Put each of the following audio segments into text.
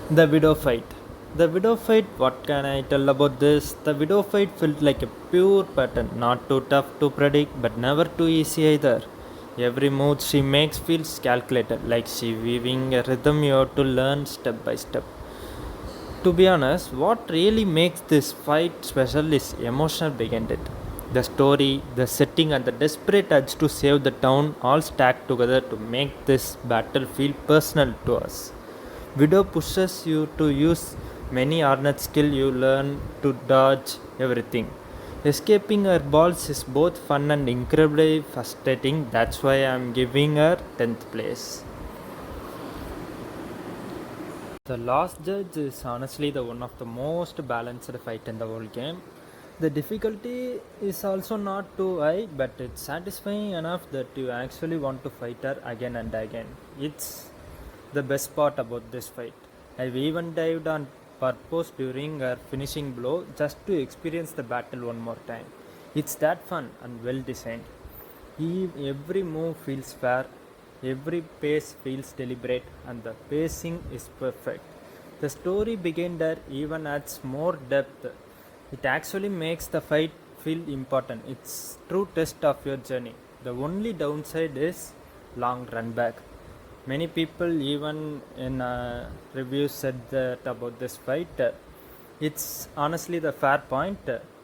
The widow fight. The widow fight, what can I tell about this? The widow fight felt like a pure pattern, not too tough to predict, but never too easy either. Every move she makes feels calculated, like she weaving a rhythm you have to learn step by step. To be honest, what really makes this fight special is emotional behind it. The story, the setting, and the desperate urge to save the town all stacked together to make this battle feel personal to us. Widow pushes you to use many ornate skill you learn to dodge everything. Escaping her balls is both fun and incredibly frustrating. That's why I'm giving her 10th place. The Last Judge is honestly the one of the most balanced fight in the whole game. The difficulty is also not too high, but it's satisfying enough that you actually want to fight her again and again. It's the best part about this fight. I've even dived on purpose during her finishing blow just to experience the battle one more time. It's that fun and well designed. Every move feels fair, every pace feels deliberate, and the pacing is perfect. The story behind there even adds more depth. It actually makes the fight feel important. It's true test of your journey. The only downside is long run back. Many people, even in reviews, said that about this fight. It's honestly the fair point,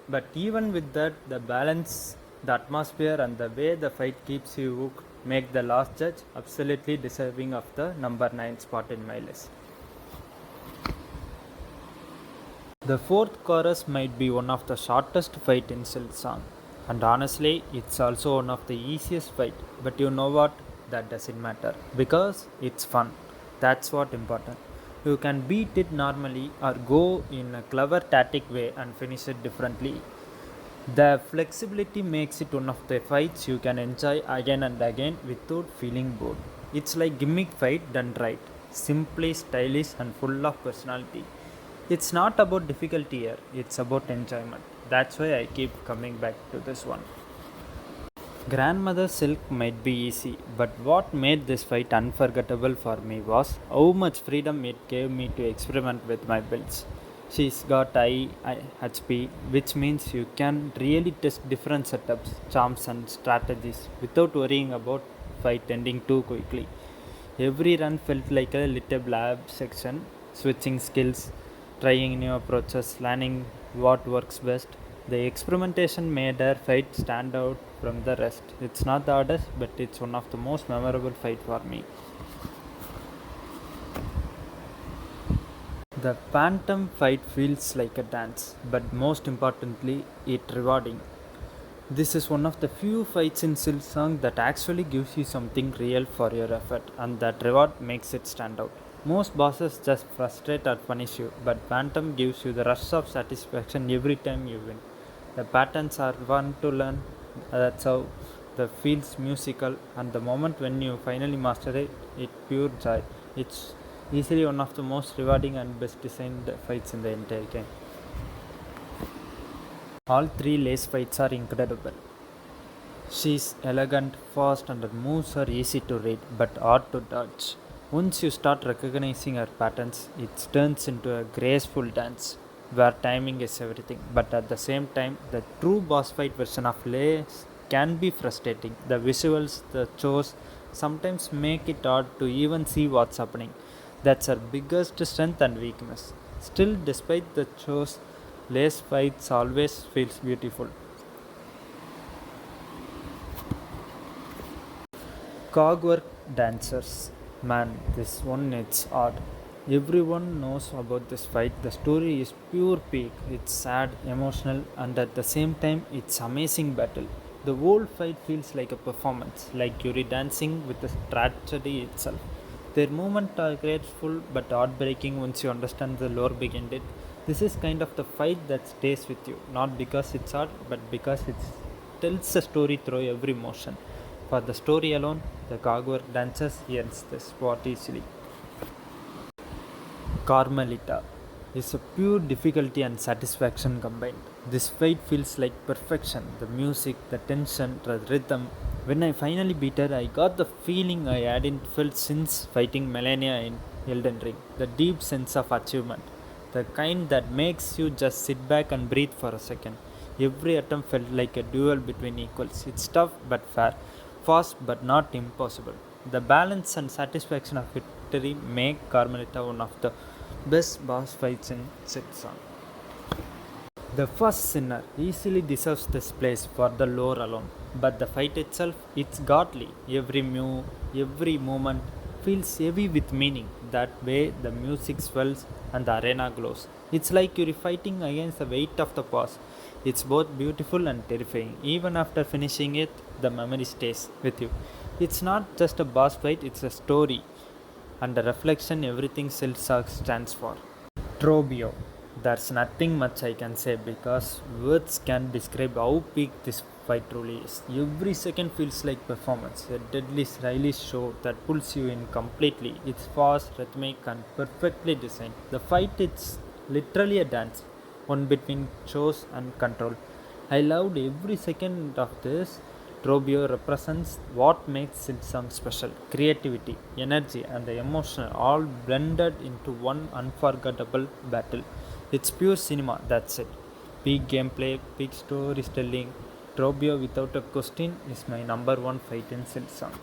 but even with that, the balance, the atmosphere, and the way the fight keeps you hooked make the Last Judge absolutely deserving of the number 9 spot in my list. The fourth chorus might be one of the shortest fight in Silksong, and honestly, it's also one of the easiest fight. But you know what? That doesn't matter because it's fun. That's what important. You can beat it normally or go in a clever tactic way and finish it differently. The flexibility makes it one of the fights you can enjoy again and again without feeling bored. It's like gimmick fight done right, simply stylish and full of personality. It's not about difficulty here, it's about enjoyment. That's why I keep coming back to this one. Grandmother Silk might be easy, but what made this fight unforgettable for me was how much freedom it gave me to experiment with my builds. She's got HP, which means you can really test different setups, charms, and strategies without worrying about fight ending too quickly. Every run felt like a little lab section, switching skills, trying new approaches, learning what works best. The experimentation made her fight stand out from the rest. It's not the hardest, but it's one of the most memorable fight for me. The phantom fight feels like a dance, but most importantly, it's rewarding. This is one of the few fights in Silksong that actually gives you something real for your effort, and that reward makes it stand out. Most bosses just frustrate or punish you, but Phantom gives you the rush of satisfaction every time you win. The patterns are fun to learn, that's how the feels musical, and the moment when you finally master it, it's pure joy. It's easily one of the most rewarding and best designed fights in the entire game. All three lace fights are incredible. She's elegant, fast, and her moves are easy to read but hard to dodge. Once you start recognizing her patterns, it turns into a graceful dance where timing is everything. But at the same time, the true boss fight version of Lace can be frustrating. The visuals, the chores sometimes make it hard to even see what's happening. That's her biggest strength and weakness. Still, despite the chores, Lace fights always feels beautiful. Cogwork dancers. Man, this one it's odd. Everyone knows about this fight. The story is pure peak. It's sad, emotional, and at the same time, it's amazing battle. The whole fight feels like a performance, like Yuri dancing with the tragedy itself. Their movements are graceful but heartbreaking once you understand the lore behind it. This is kind of the fight that stays with you, not because it's art, but because it tells a story through every motion. For the story alone, the Cogwork dancers earns the spot easily. Carmelita is a pure difficulty and satisfaction combined. This fight feels like perfection. The music, the tension, the rhythm. When I finally beat her, I got the feeling I hadn't felt since fighting Melania in Elden Ring, the deep sense of achievement, the kind that makes you just sit back and breathe for a second. Every attempt felt like a duel between equals. It's tough but fair, fast but not impossible. The balance and satisfaction of victory make Carmelita one of the best boss fights in Silksong. The first sinner easily deserves this place for the lore alone, but the fight itself, it's godly. Every moment feels heavy with meaning. That way, the music swells and the arena glows. It's like you're fighting against the weight of the past. It's both beautiful and terrifying. Even after finishing it, the memory stays with you. It's not just a boss fight; it's a story and a reflection everything Silksong stands for. Trobio. There's nothing much I can say because words can describe how peak this fight truly is. Every second feels like performance, a deadly stylish show that pulls you in completely. It's fast, rhythmic, and perfectly designed. The fight is literally a dance, one between shows and control. I loved every second of this. Trobio represents what makes Silksong special: creativity, energy, and the emotion all blended into one unforgettable battle. It's pure cinema, that's it. Big gameplay, big storytelling. Trobio, without a question, is my number one fight in Silksong.